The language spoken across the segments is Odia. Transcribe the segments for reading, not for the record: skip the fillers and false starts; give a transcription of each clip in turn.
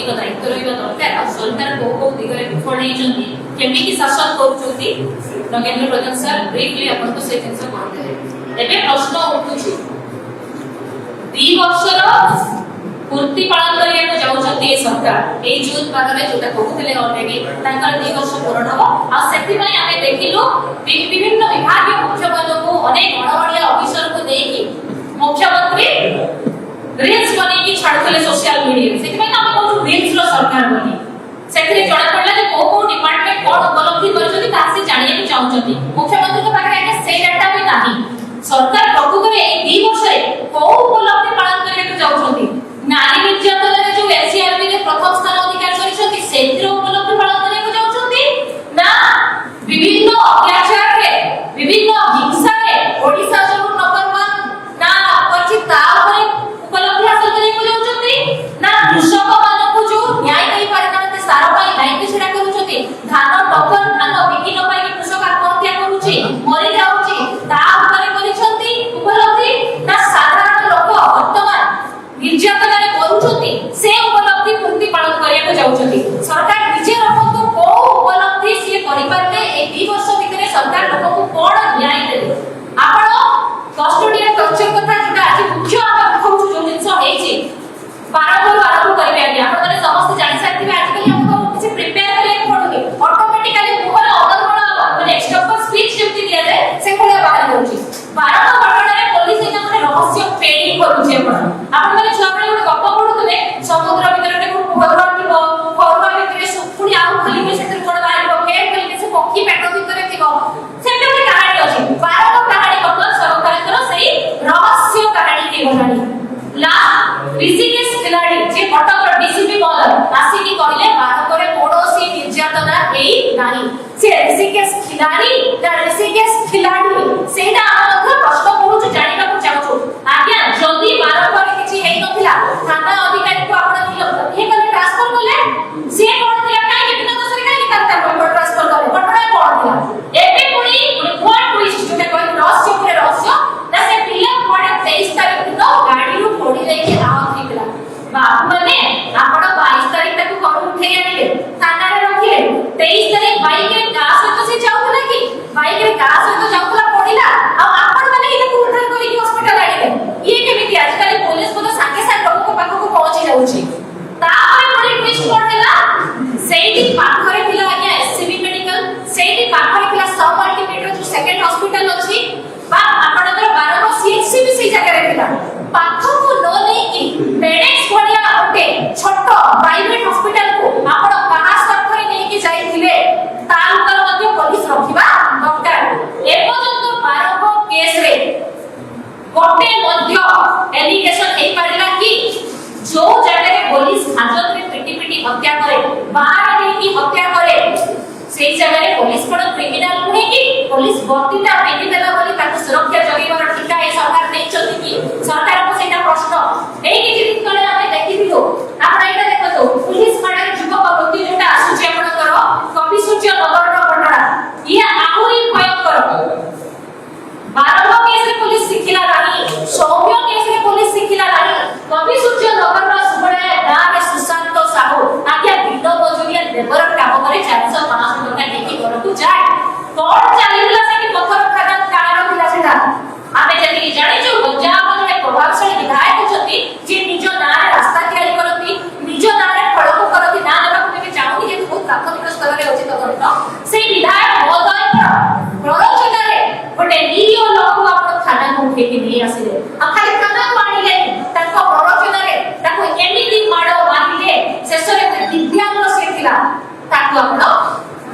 नैतिक दायित्व रहिबा दरकार सरकार को दिगरे विफल होइजंती केमिति शासन करूचंती नगेंद्र प्रधान सर ब्रीफली अपन को से जिंस कहते एबे प्रश्न उठुची 2 वर्षर पूर्ति पालन करिया को जाउछंती ए सरकार ए जून पागरे जोटा कहउतले ऑलरेडी तांकर 2 वर्ष पूर्ण हो आ सेति पई आमे देखिलो विभिन्न विभागीय मुख्य मान को अनेक बड़बड़िया ऑफिसर को देकी मुख्यमंत्री रील्स बने की छाड़तले सोशल मीडिया सेति पई आमे कहू रील्स रो सरकार बनी सेति जणा पडला जे को डिपार्टमेंट कोन उपलब्धि करछथि तासी जानिया को चाहउछथि मुख्यमंत्री के पाखरे आके से डाटा भी नाही सरकार प्रकृତରେ ए 2 वर्ष रे को उपलब्धि पालन करिया को जाउछथि नारी निर्यातन रे जो एससीआरबी रे प्रथम स्थान अधिकार करिसथि सेतिर उपलब्धि पालन करिया को जाउछथि ना विभिन्न अत्याचार रे विभिन्न हिंसा रे ओडिसा जो नंबर 1 ना करछि ता ऊपर उपलब्धि हासिल करिया को जाउछथि ना कृषक मान को जो न्याय करि पारनाते सारा पाई लाइन छेड़ा करूछथि धान टोकन धान बिकिन पाई कृषक आत्महत्या करूछि मरि जाउछि ता ऊपर करिसथि उपलब्धि ना साधारण लोक वर्तमान निर्यातन रे करूछथि से उपलब्धि पूर्ति पालन करिया को जाउछथि सरकार निजे रखतो को उपलब्धि से करि पारले ए 2 वर्ष भितरे सरकार लोक को कोन न्याय देले आपण कस्टोडियन टर्चर कथा जेटा आज मुख्य आपण कहू जो जिंस हेछि बारंबार आरंभ करिवे आगे आपण माने समस्त जानि साथिबे आज कली हमको किछि प्रिपेयर करिया पड़ुनी ऑटोमेटिकली मोहर अदरबळ माने स्टॉपर स्पीच जेमति दिया जाय से कोले बाहर होछि बारंबार घटना रे पुलिस एना माने रहस्य पेडिंग करूछि आपण माने छुआ बेले गोटे गप पढुतले समुद्र भितरे को मोहर थिबो फौरवा भितरे सुपुणी आउ खाली के सेतिर कोड बाहर फेर खाली के से पक्षी पेट भितरे थिबो सेते गोटे कहानी अछि बारंबार कहानी मतलब सरकारकर सही रहस्य कहानी के बनानी ला ऋषिकेश खिलाड़ी जे कटक डीसीपी महोदय आसीकी कहले भारतरे पड़ोसी निर्यातना एई नाही से ऋषिकेश खिलाड़ी ता ऋषिकेश खिलाड़ी सेटा हम प्रश्न पूछ जानिबा को चाहू आज्ञा जदी भारतरे किछि हेइ नथिला थाना अधिकारी को आपण हे कले ट्रांसफर कले से कोन थिला काई बिना दसरे काई करता ट्रांसफर कले घटना कोन थिला एबे पुनी रिपोर्ट ट्विस्ट जोटा कोइ रहस्य पुरे रहस्य ना से पिला कोडे 23 तारिख दिन गाड़ी रो पड़ी जाई के आव थिला बाप माने आपण 22 तारिख तक कोन उठे आनिले थाना रे रखिले 23 तारिख बाइक रे का सहित से जाउतला कि बाइक रे का सहित जाउतला पड़िला आ आपण माने इने उद्धार करी हॉस्पिटल आइले ये केमिति आजकल पुलिस को तो संगे संग लोक को पाखो को पहुंची जाउची तापर पुनी ट्विस्ट करदेला सेठी पाखरे थिला आज्ञा एससीबी मेडिकल सेठी पाखरे थिला सब अल्टीमेट जो सेकंड हॉस्पिटल अछि बा आपनकर 12 सीएचसी भी सही जगह रे थिला पाखो को न नै कि मेडेक्स भलिया ओके छोटो प्राइवेट हॉस्पिटल को आपण कहा सरकारी नै कि जाइथिले तालुकर मध्ये पुलिस रखिबा दरकार ए पर्यंत 12 केस रे गोटे मध्य एलिगेशन हे पारिला कि जो जगह रे पुलिस हाजत रे पिटी हत्या करे बाहर नै कि हत्या करे सेही जगह रे पुलिस कोन क्रिमिनल पुणे कि पुलिस बत्तीटा पेटी देला बोली ताको सुरक्षा जगेबार ठिका ए सरकार नै चथि कि सरकार को सेटा प्रश्न एई कि दिन तळे आमे देखिथिलो आपण एटा देखतो पुलिस माडे युवक प्रति जोटा आसुची आपनकर कवि सूर्य नगर रो घटना ये आहुरी भयंकर 12 केस रे पुलिस सिखिला नाही सौम्य केस रे पुलिस सिखिला नाही कवि सूर्य नगर रो सुबळे गां रे सुशांत साहू आज्ञा बिल्डर मजूरिया लेबर काम करे 400-500 टका नेकी करतु जाय कोन चालिला से कि पत्थर खदान कारण थिला सेटा आमे जति जानि जो पंजाब रे प्रभावशाली विधायक छथि जे निज नारे रास्ता तैयारी करथि निज नारे फळक करथि ना देबा को चाहूनी जे बहुत प्राथमिक स्तर रे अछि तकनो से विधायक महोदय प्ररोचना रे गोटे निरीह लोक को आपण थाना को उठेकी नहीं आसिले आ खाली थाना को आनिले ताको प्ररोचना रे ताको एमिति माडो मारिले शेषरे दिव्यांग से थिला ताको आपण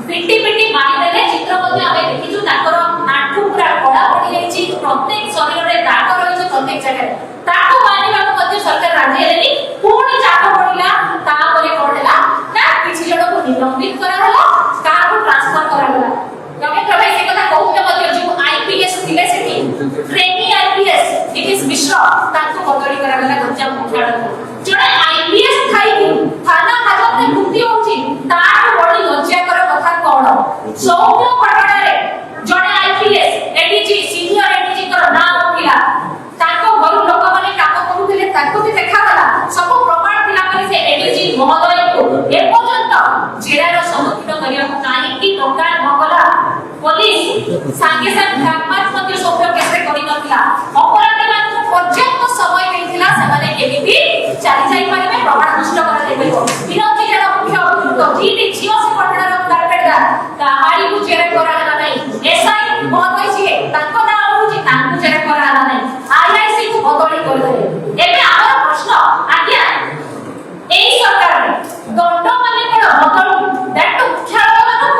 पिटी मारी देले चित्र मध्ये आमे देखिजु ताकर आठु पूरा कड़ा पड़ी जाईची प्रत्येक शरीर रे दाग रहिछ प्रत्येक जगह ताको मानिबा को मध्ये सरकार राजी हेलेनी पूर्ण चाप पड़िला ता परे कोडला ना किछि जण को निलंबित करा हला का को ट्रांसफर करा हला नगेंद्र भाई से कथा कहूते मध्ये जो आईपीएस थिले सेठी ट्रेनी आईपीएस इट इज मिश्र ताको बदली करा हला गंजा मुख्यालय जणे आईपीएस थाई कि थाना हाजत में मुक्ति होची ता बड़ी लज्जा कर कथा कोन सौम्य घटना रे जणे आईपीएस एडीजी सीनियर एडीजी कर नाम उठिला ताको घर लोक माने काम करूथिले ताको भी देखा गला सब प्रमाण थिला कि से एडीजी महोदय ଜେରାର ସମ୍ମୁଖୀନ କରିବାକୁ କାହିଁକି ଟଙ୍କା ନଗଲା ପୋଲିସ ସାଙ୍ଗେ ସାଙ୍ଗେ ଫ୍ଲାଗମାର୍କ ମଧ୍ୟ ସଭ୍ୟ କେସରେ କରିନଥିଲା ଅପରାଧୀମାନଙ୍କୁ ପର୍ଯ୍ୟାପ୍ତ ସମୟ ଦେଇଥିଲା ସେମାନେ କେମିତି ଚାଲି ଯାଇପାରିବେ ପ୍ରମାଣ ନଷ୍ଟ କରାଯାଇପାରିବ ବିରୋଧୀ ଜଣ ମୁଖ୍ୟ ଅଭିଯୁକ୍ତ ଯିଏ ଝିଅ ସେ ଘଟଣାର କାରପେଟଦାର କାହାରିକୁ ଜେରା କରାଗଲା ନାହିଁ ଏସଆଇ ମହୋଦୟ ଯିଏ ତାଙ୍କ ନାଁ ହେଉଛି ତାଙ୍କୁ ଜେରା କରାଗଲା ନାହିଁ ଆଇଆଇସି କୁ ବଦଳି କରିଦେଲେ ଏବେ ଆମର ପ୍ରଶ୍ନ ଆଜ୍ଞା এই সরকার দণ্ড মানে কোন বদল দ্যাট মুখ্যালয় মানুষ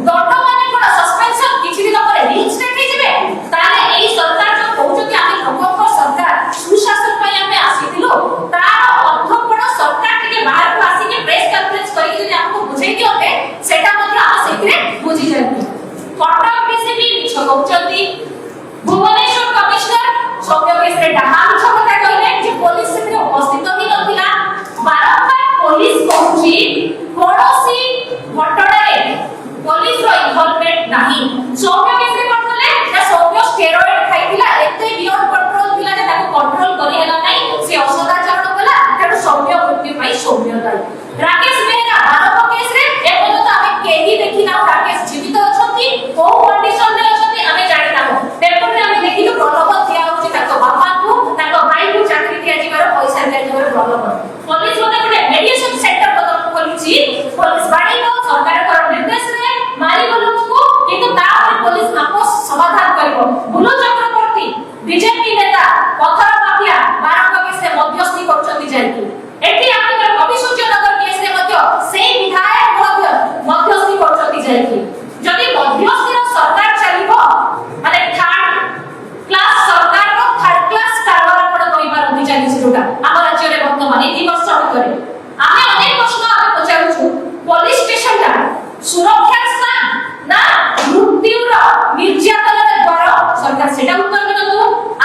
দণ্ড মানে কোন সসপেনশন কিছু দিন পরে রিইনস্টেট হয়ে যাবে তাহলে এই সরকার যে কହୁଛନ୍ତି আমি লোকଙ୍କ সরকার সুশাসন পাই আমি আসিଥିଲୁ তার অর্থ কোন সরকার থেকে বাহারକୁ আসিকে প্রেস কনফারেন্স করি যদি আমাকে বুঝাই দিওতে সেটা মধ্যে আমরা সেখানে বুঝি যাবি কটক ডিসিপি মিছ কହୁଛନ୍ତି ভুবনেশ্বর কমিশনার সৌম্য কেসরে ডাহা মিছ কথা কইলে যে পুলিশ সেখানে উপস্থিত হি নথিলা বারবার পুলিশ কହୁଛି কোনসি ঘটনারে পুলিশ র ইনভলভমেন্ট নাই সৌম্য কেসরে কোন কলে না সৌম্য স্টেরয়েড খাইতিলা এতে বিয়ন্ড কন্ট্রোল থিলা যে তাকে কন্ট্রোল করি হেলা নাই সে অসদাচরণ কলা তেণু সৌম্য মৃত্যু পাই সৌম্য দায়ী রাকেশ বেহেরা মানব কেসরে এ পর্যন্ত আমি কেহি দেখি না রাকেশ জীবিত অছন্তি কোন কন্ডিশন রে অছন্তি আমি জানি না পেপর রে আমি দেখিলু প্রলোভন দিয়া হচ্ছে তাকে বাপাଙ୍କୁ তাকে ভাইକୁ চাকরি দিয়া ଯିବାର পয়সা দিয়া ଯିବାର প্রলোভন পুলিশ মনে করে মেডিয়েশন সেন্টার প্রদান করিছি পুলিশ বাড়ির সরকারଙ୍କର ନିର୍ଦ୍ଦେଶରେ ମାରିବ ଲୋକକୁ କିନ୍ତୁ ତାପରେ পুলিশ আপোষ সমাধান କରିବ ବୁଲୁ ଚକ୍ରବର୍ତ୍ତୀ ବିଜେପି ନେତା ପଥର ମାଫିଆ ବାରଙ୍କ କେସରେ ମଧ୍ୟସ୍ଥି କରୁଛନ୍ତି ଯାଇକି ଏଠି ଆମର କବିସୂର୍ଯ୍ୟ ନଗର କେସରେ ମଧ୍ୟ ସେଇ ବିଧାୟକ ମଧ୍ୟସ୍ଥି କରୁଛନ୍ତି ଯାଇକି ଯଦି ମଧ୍ୟସ୍ଥିର ସରକାର ଚାଲିବ ମାନେ ଥାର୍ଡ କ୍ଲାସ ସରକାରର ଥାର୍ଡ କ୍ଲାସ କାରବାର ଆପଣ କହିପାରନ୍ତି ଚାଲିଛି ଯୋଉଟା ଆମ ରାଜ୍ୟରେ ବର୍ତ୍ତମାନ এই ବର୍ଷ ଭିତରେ ଆମେ ଅନେକ ପ୍ରଶ୍ନ ଆମେ ପଚାରୁଛୁ ପୋଲିସ ଷ୍ଟେସନଟା ସୁରକ୍ଷା ସ୍ଥାନ ନା ମୃତ୍ୟୁର ନିର୍ଯାତନାର ଦ୍ୱାର ସରକାର ସେଟା ଉତ୍ତର ଦିଅନ୍ତୁ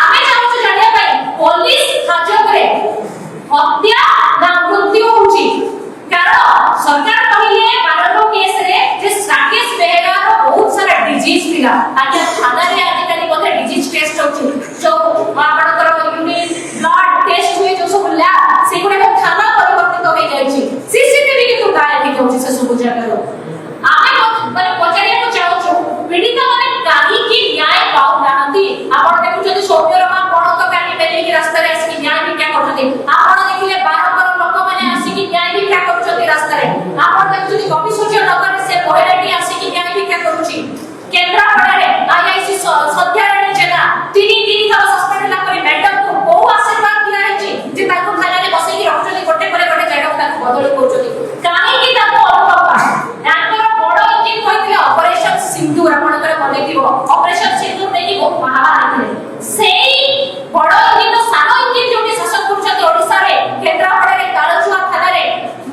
ଆମେ ଚାହୁଁଛୁ ଜାଣିବା ପାଇଁ ପୋଲିସ ହାଜତରେ ହତ୍ୟା ନା ମୃତ୍ୟୁ ହେଉଛି କାରଣ ସରକାର କହିଲେ ବାରଙ୍କ କେସରେ ଯେ ରାକେଶ ବେହେରାର ବହୁତ ସାରା ଡିଜିଜ ଥିଲା ଆଜ୍ଞା ଥାନାରେ ଆଜିକାଲି ବୋଧେ ଡିଜିଜ ଟେଷ୍ଟ ହେଉଛି ଯୋଉ ଆପଣଙ୍କର ୟୁରିନ୍ ବ୍ଲଡ୍ ଟେଷ୍ଟ ହୁଏ ଯୋଉ ସବୁ ଲ୍ୟାବ୍ ସେଗୁଡାକ ଥାନା ପରିବର୍ତ୍ତିତ ହୋଇଯାଇଛି ସିସିଟିଭି କିନ୍ତୁ ଗାୟବ ହେଇଯାଉଛି ସେ ସବୁ ଜାଗାରୁ ଆମେ ମାନେ ପଚାରିବାକୁ ଚାହୁଁଛୁ ପୀଡ଼ିତ ମାନେ କାହିଁକି ନ୍ୟାୟ ପାଉନାହାନ୍ତି ଆପଣ ଦେଖୁଛନ୍ତି ସୌମ୍ୟର ମା ପଣତ କାନି ବେଲେଇକି ରାସ୍ତାରେ ଆସିକି ନ୍ୟାୟ ଭିକ୍ଷା କରୁଛନ୍ତି ଆପଣ ଦେଖିଲେ ବାରମ୍ବାର ଲୋକମାନେ ଆସିକି ନ୍ୟାୟ ଭିକ୍ଷା କରୁଛନ୍ତି ରାସ୍ତାରେ ଆପଣ ଦେଖୁଛନ୍ତି କବିସୂର୍ଯ୍ୟ ନଗରରେ ସେ ମହିଳାଟି ଆସିକି ନ୍ୟାୟ ଭିକ୍ଷା କରୁଛି କେନ୍ଦ୍ରାପଡ଼ାରେ ଆଇଆଇସି ସତ୍ୟାରାଣୀ ଜେନା ତିନି ଥର ସସ୍ପେଣ୍ଡ ହେଲା ପରେ ମ୍ୟାଡମକୁ କୋଉ ଆଶୀର୍ବାଦ ଦିଆ ହେଇଛି ଯେ ତାଙ୍କୁ ଥାନାରେ ବସେଇକି ରଖୁଛନ୍ତି ଗୋଟେ ପରେ ଗୋଟେ ଜାଗାକୁ ତାକୁ ବଦଳି କରୁଛନ୍ତି କାହିଁକି ତାକୁ ଅନୁଭବ ତାଙ୍କର ବଡ ଇଞ୍ଜିନ କହିଥିଲେ ଅପରେସନ ସିନ୍ଦୁର ଆପଣଙ୍କର ମନେ ଥିବ ଅପରେସନ ସିନ୍ଦୁର ନେଇକି ବହୁତ ମାହାବାର ହେଇଥିଲେ ସେଇ ବଡ ଇଞ୍ଜିନ ସାନ ଇଞ୍ଜିନ ଯୋଉଠି ଶାସନ କରୁଛନ୍ତି ଓଡ଼ିଶାରେ କେନ୍ଦ୍ରାପଡ଼ାରେ ତାଳଚୁଆ ଥାନାରେ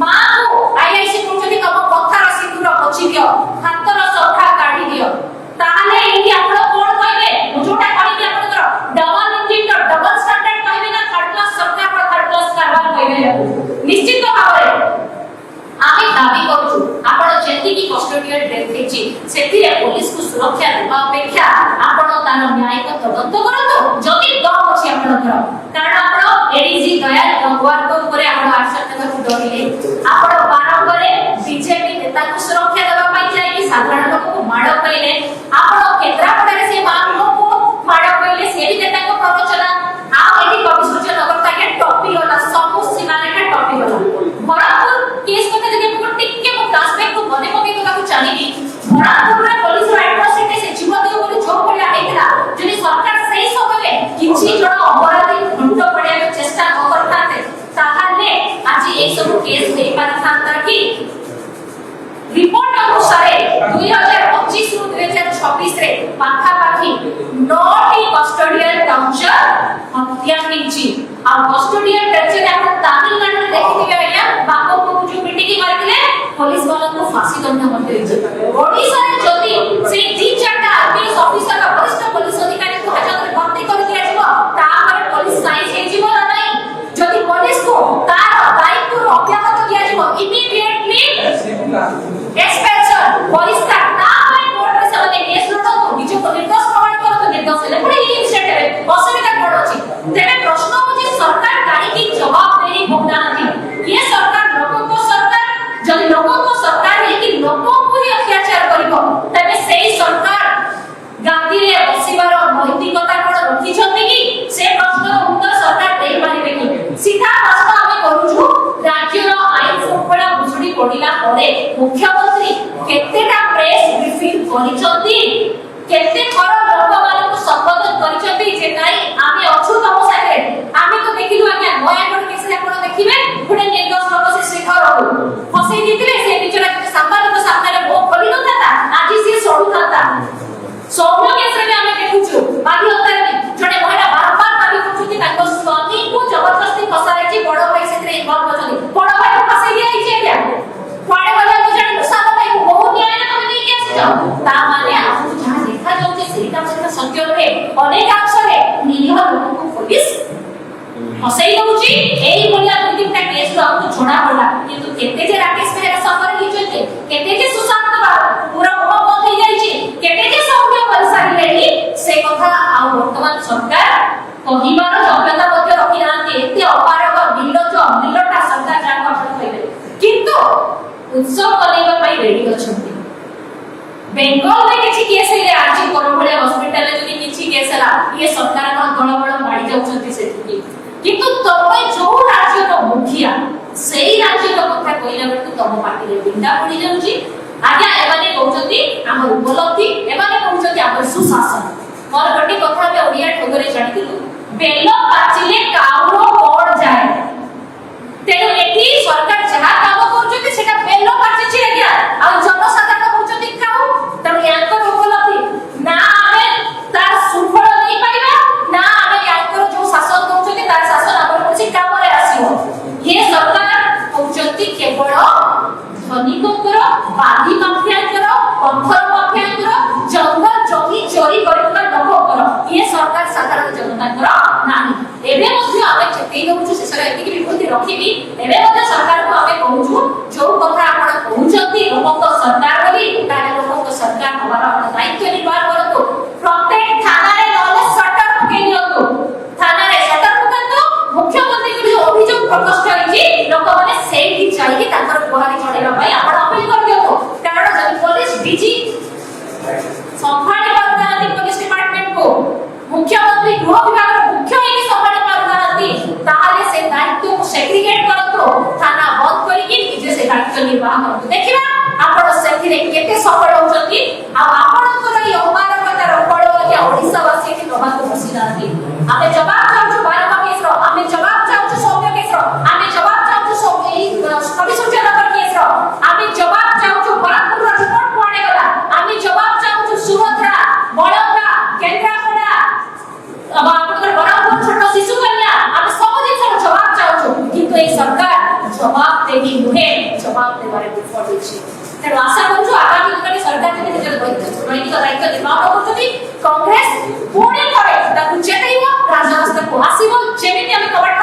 ମାକୁ ଆଇଆଇସି କହୁଛନ୍ତି ତମ କଥାର ସିନ୍ଦୁର ପୋଛି ଦିଅ ହାତର ସଫା କାଢି ଦିଅ ତାହେଲେ ଏଇଠି ଆପଣ କଣ କହିବେ ମୁଁ ଯୋଉଟା କହିଲି ଆପଣଙ୍କର ଡବଲ ଇଞ୍ଜିନ ଡବଲ ଷ୍ଟାଣ୍ଡାର୍ଡ କହିବେ ନା ଥାର୍ଡ କ୍ଲାସ ସରକାର ଥାର୍ଡ କ୍ଲାସ କାରବାର କହିବେ ନିଶ୍ଚିତ ଭାବରେ ଆମେ ଦାବି କରୁଛୁ ଆପଣ ଯେତିକି କଷ୍ଟଡିଆଲ ଡେଥ୍ ହେଇଛି ସେଥିରେ ପୋଲିସକୁ ସୁରକ୍ଷା ଦେବା ଅପେକ୍ଷା ଆପଣ ତାର ନ୍ୟାୟିକ ତଦନ୍ତ କରନ୍ତୁ ଯଦି ଦମ ଅଛି ଆପଣଙ୍କର କାରଣ ଆପଣ ଏଡିଜି ଦୟାଲ ଗଙ୍ଗୱାରଙ୍କ ଉପରେ ଆପଣ ଆକ୍ସନ ନେବାକୁ ଡରିଲେ ଆପଣ ବାରମ୍ବାରେ ବିଜେପି ନେତାଙ୍କୁ ସୁରକ୍ଷା ଦେବା ପାଇଁ ଯାଇକି ସାଧାରଣ ଲୋକଙ୍କୁ ମାଡ଼ କହିଲେ ଆପଣ କେନ୍ଦ୍ରାପଡ଼ାରେ ସେ ମାଙ୍କୁ ମାଡ଼ କହିଲେ ସେ ବି ନେତାଙ୍କ ପ୍ରବଚନା ଆଉ ଏଠି କବିସୂର୍ଯ୍ୟ ନଗର ତାକେ ଟପି ଗଲା ସବୁ ସୀମାରେଖା ଟପି ଗଲା ଭରତପୁର କେସ୍ କଥା ଯଦି ମୁଁ ଟିକେ ମୁଁ ଫ୍ଲାଶବ୍ୟାକ୍ କୁ ମନେ ପକେଇ ଦେବାକୁ ଚାହିଁବି ଭରତପୁରରେ ପୋଲିସର ଆଟ୍ରୋସିଟି ସେ ଜୀବଦେହ ବୋଲି ଯୋଉ ଭଳିଆ ହେଇଥିଲା ଯଦି ସରକାର ସେଇ ସମୟରେ କିଛି ଜଣ ଅପରାଧୀ ଘଣ୍ଟ ପଡ଼ିବାକୁ ଚେଷ୍ଟା ନ କରିଥାନ୍ତେ ତାହେଲେ ଆଜି এই ସବୁ କେସ୍ ହେଇପାରିଥାନ୍ତା କି ରିପୋର୍ଟ ଅନୁସାରେ 2025 ରୁ 2026 ରେ ପାଖାପାଖି 9ଟି କଷ୍ଟଡିଆଲ ଟର୍ଚର ହତ୍ୟା ହେଇଛି ଆଉ କଷ୍ଟଡିଆଲ ଟର୍ଚର ଆପଣ ତାମିଲନାଡୁରେ ଦେଖିଥିବେ ଆଜ୍ଞା ବାପକୁ ଯୋଉ ପିଟିକି ମାରିଥିଲେ ପୋଲିସ ବାଲାଙ୍କୁ ଫାଶୀ ଦଣ୍ଡ ମଧ୍ୟ ହେଇଛି ଓଡ଼ିଶାରେ ଯଦି ସେଇ 3-4ଟା ଆଇପିଏସ୍ ଅଫିସର ବରିଷ୍ଠ ପୋଲିସ ଅଧିକାରୀଙ୍କୁ ହାଜତରେ ଭର୍ତ୍ତି କରି ଦିଆଯିବ ତାପରେ ପୋଲିସ ସାଇଜ ହେଇଯିବ ନା ନାହିଁ ଯଦି ପୋଲିସକୁ ତାର ଦାୟିତ୍ୱରୁ ଅବ୍ୟାହତ ଦିଆଯିବ ଇମିଡିଏଟଲି ଏକ୍ସପେନ୍ସନ ପରିଷ୍କାର ତାପରେ କୋର୍ଟରେ ସେମାନେ କେସ୍ ଲଢ଼ନ୍ତୁ ନିଜକୁ ନିର୍ଦ୍ଦୋଷ ପ୍ରମାଣ କରନ୍ତୁ ନିର୍ଦ୍ଦୋଷ ହେଲେ ପୁଣି ଇନସିଡେଣ୍ଟରେ ଅସୁବିଧା କ'ଣ ଅଛି ତେବେ ପ୍ରଶ୍ନ ହେଉଛି ସରକାର କାହିଁକି ଜବାବ ଦେଇ ପକାନ୍ତି ଇଏ ସରକାର ଲୋକଙ୍କ ସରକାର ଯଦି ଲୋକଙ୍କ ସରକାର କରିଛନ୍ତି କେତେ ଥର ଲୋକମାନଙ୍କୁ ସମ୍ବୋଧନ କରିଛନ୍ତି ଯେ ନାଇଁ ଆମେ ଅଛୁ ତମ ସାଙ୍ଗରେ। ଆମେ ତ ଦେଖିଲୁ ଆଜ୍ଞା ନୟାଗଡ଼ କେସରେ ଆପଣ ଦେଖିବେ ଗୋଟେ ନିର୍ଦ୍ଦୋଷ ଲୋକ ସେ ଶିଖରକୁ ଫସେଇ ଦେଇଥିଲେ, ସେ ନିଜର ସାମ୍ବାଦିକ ସାମ୍ନାରେ ମୁହ ଖୋଲି ନଥାନ୍ତା, ଆଜି ସିଏ ସଢୁଥାନ୍ତା। ସୌମ୍ୟ କେସରେ ବି ଆମେ ଦେଖୁଛୁ ବାଲି ହତ୍ୟାରେ ଜଣେ ମହିଳା ବାରମ୍ବାର ଦାବି କରୁଛନ୍ତି ତାଙ୍କ ସ୍ୱାମୀଙ୍କୁ ଜବରଦସ୍ତି ଫସାଇଛି, ବଡ ଭାଇ ସେଥିରେ ଇନଭଲ୍ଭ ଅଛନ୍ତି, ବଡ ଭାଇକୁ ଫସାଇ ଦିଆଯାଇଛି ଆଜ୍ଞା। କୁଆଡେ ଗଲେ ମୁଁ ଜାଣିନୁ, ସାନ ଭାଇକୁ ବହୁ ନ୍ୟାୟରେ ତମେ ନେଇକି ଆସିଛ। ତା ମାନେ ଆମକୁ ଯାହା ଦେଖାଯାଉଛି ସେଇଟା ମଧ୍ୟ ସତ୍ୟ ନୁହେଁ। ଅନେକାଂଶରେ ନିରୀହ ଲୋକଙ୍କୁ ପୋଲିସ ଫସାଇ ଦଉଛି। ଏଇ ଭଳିଆ ଦୁଇ ତିନିଟା କେସରୁ ଆମକୁ ଜଣା ପଡିଲା। କିନ୍ତୁ କେତେ ଯେ ରାକେଶ ବେହେରା ସଫର ହେଇଛନ୍ତି, କେତେ ଯେ ସୁଶାନ୍ତ ପୁରା ମୁହଁ ବନ୍ଦ ହେଇଯାଇଛି, କେତେ ଯେ ସୌମ୍ୟ କରିସାରିଲେଣି, ସେ କଥା ଆଉ ବର୍ତ୍ତମାନ ସରକାର କହିବାର ଯୋଗ୍ୟତା ମଧ୍ୟ ରଖିନାହାନ୍ତି। ଏତେ ଅପାରଗ ନିର୍ଲଜ୍ଜ ନିର୍ଲଟା ସରକାର ଯାହାକୁ ଆପଣ କହିବେ, କିନ୍ତୁ ଉତ୍ସବ ବନେଇବା ପାଇଁ ରେଡି ଅଛନ୍ତି। ବେଙ୍ଗଲରେ କିଛି କେସ୍ ହେଲେ ଆଜି କର ଭଳିଆ ହସ୍ପିଟାଲରେ ଯଦି କିଛି କେସ୍ ହେଲା, ଇଏ ସରକାର କଣ ଗଳଗଳ ମାଡ଼ି ଯାଉଛନ୍ତି ସେଠିକି। କିନ୍ତୁ ତମେ ଯୋଉ ରାଜ୍ୟର ମୁଖିଆ, ସେଇ ରାଜ୍ୟର କଥା କହିଲା ବେଳକୁ ତମ ପାଟିରେ ବିଣ୍ଡା ପଡି ଯାଉଛି। ଆଜ୍ଞା ଏମାନେ କହୁଛନ୍ତି ଆମର ଉପଲବ୍ଧି, ଏମାନେ କହୁଛନ୍ତି ଆମର ସୁଶାସନ। ମୋର ଗୋଟେ କଥା ଆମେ ଓଡ଼ିଆ ଠୋଗରେ ଜାଣିଥିଲୁ, ବେଲ ପାଚିଲେ କାଉର କଣ ଯାଏ। ତେଣୁ ଏଠି ସରକାର ଯାହା କାମ କରୁଛନ୍ତି ସେଟା ବେଲ ପାଚିଛି ଆଜ୍ଞା, ଆଉ ଜନସାଧାରଣ କହୁଛନ୍ତି କାଉ। ତେଣୁ ୟାଙ୍କର ଉପଲବ୍ଧି ନା ଆମେ ତାର ସୁଫଳ ନେଇପାରିବା, ନା ଆମେ ୟାଙ୍କର ଯୋଉ ଶାସନ କରୁଛନ୍ତି ତାର ଶାସନ ଆମର କିଛି କାମରେ ଆସିବ। ଇଏ ସରକାର କହୁଛନ୍ତି କେବଳ ଧନୀକଙ୍କର, ବାଲି ମାଫିଆଙ୍କର, ପଥର ମାଫିଆଙ୍କର, ଜଙ୍ଗଲ ଜମି ଚୋରି କରୁଥିବା ଲୋକଙ୍କର। ଇଏ ସରକାର ସାଧାରଣ ଜନତାଙ୍କର ନାହିଁ। ଏବେ ମଧ୍ୟ ଆମେ ଚେତେଇ ଦେଉଛୁ, ଶେଷରେ ଏତିକି ବିବୃତ୍ତି ରଖିବି, ଏବେ ମଧ୍ୟ ସରକାରକୁ ଆମେ କହୁଛୁ ଯୋଉ କଥା ଆପଣ କହୁଛନ୍ତି ଲୋକଙ୍କ ସରକାର ବୋଲି, ତାହେଲେ ଲୋକଙ୍କ ସରକାର ହବାର ଆପଣ ଦାୟିତ୍ୱ ନିର୍ବାହ କରନ୍ତୁ। ପ୍ରତ୍ୟେକ ଥାନାରେ ନହେଲେ ସଟର ପକେଇ ଦିଅନ୍ତୁ, ଥାନାରେ ସଟର ପକାନ୍ତୁ। ମୁଖ୍ୟମନ୍ତ୍ରୀଙ୍କୁ ଯୋଉ ଅଭିଯୋଗ ପ୍ରକୋଷ୍ଠ ହେଇଛି, ଲୋକମାନେ ସେଇଠି ଯାଇକି ତାଙ୍କର ଗୁହାରି ଜଣେଇବା ପାଇଁ ଆପଣ ଅପିଲ କରିଦିଅନ୍ତୁ। କାରଣ ଯଦି ପୋଲିସ ଡିଜି ସମ୍ଭାଳି ପାରୁନାହାନ୍ତି ପୋଲିସ ଡିପାର୍ଟମେଣ୍ଟକୁ, ମୁଖ୍ୟମନ୍ତ୍ରୀ ଗୃହ ବିଭାଗର ମୁଖ୍ୟ ହେଇକି ସମ୍ଭାଳି ପାରୁନାହାନ୍ତି, ତାହେଲେ ସେ ଦାୟିତ୍ୱକୁ ସେଗ୍ରିଗେଟ କରନ୍ତୁ, ଥାନା ବନ୍ଦ କରିକି ନିଜେ ସେ ଦାୟିତ୍ୱ ନିର୍ବାହ କରନ୍ତୁ। ଦେଖିବା ଆପଣ ସେଥିରେ କେତେ ସଫଳ ହଉଛନ୍ତି। ଆଉ ଆପଣଙ୍କର এই ଅପାରଗତାର ଫଳ ଆଜ୍ଞା ଓଡ଼ିଶାବାସୀ ଏଠି ଦବାକୁ ବସିନାହାନ୍ତି। ଆମେ ଜବାବ ଚାହୁଁଛୁ ବାରକା କେସର, ଆମେ ଜବାବ ଚାହୁଁଛୁ ସୌମ୍ୟ କେସର, ଆମେ ଜବାବ ଚାହୁଁଛୁ ଏଇ କବି ସୂର୍ଯ୍ୟନଗର କେସର, ଆମେ ଜବାବ ଚାହୁଁଛୁ ବରହମପୁରର ରିପୋର୍ଟ କୁଆଡ଼େ ଗଲା, ଆମେ ଜବାବ ଚାହୁଁଛୁ ସୁଭଦ୍ରା, ବଳଙ୍ଗା, କେନ୍ଦ୍ରାପଡ଼ା, ଆପଣଙ୍କର ବରହମପୁର ଛୋଟ ଶିଶୁ କନ୍ୟା, ଆମେ ସବୁ ଜିନିଷର ଜବାବ ଚାହୁଁଛୁ। କିନ୍ତୁ এই ସରକାର ଜବାବ ଦେବି ନୁହେଁ, ଜବାବ ଦେବାରେ ବିଫଳ ହୋଇଛି। ତେଣୁ ଆଶା କରୁଛୁ ଆଗାମୀ ଦିନରେ ସରକାର ଯଦି ନିଜର ନୈତିକ ଦାୟିତ୍ୱ ନିର୍ବାହ କରୁଛନ୍ତି, କଂଗ୍ରେସ ପୁଣି ଥରେ ତାକୁ ଚେତେଇବ, ରାଜରାସ୍ତାକୁ ଆସିବ। ଯେମିତି ଆମେ କବାଟ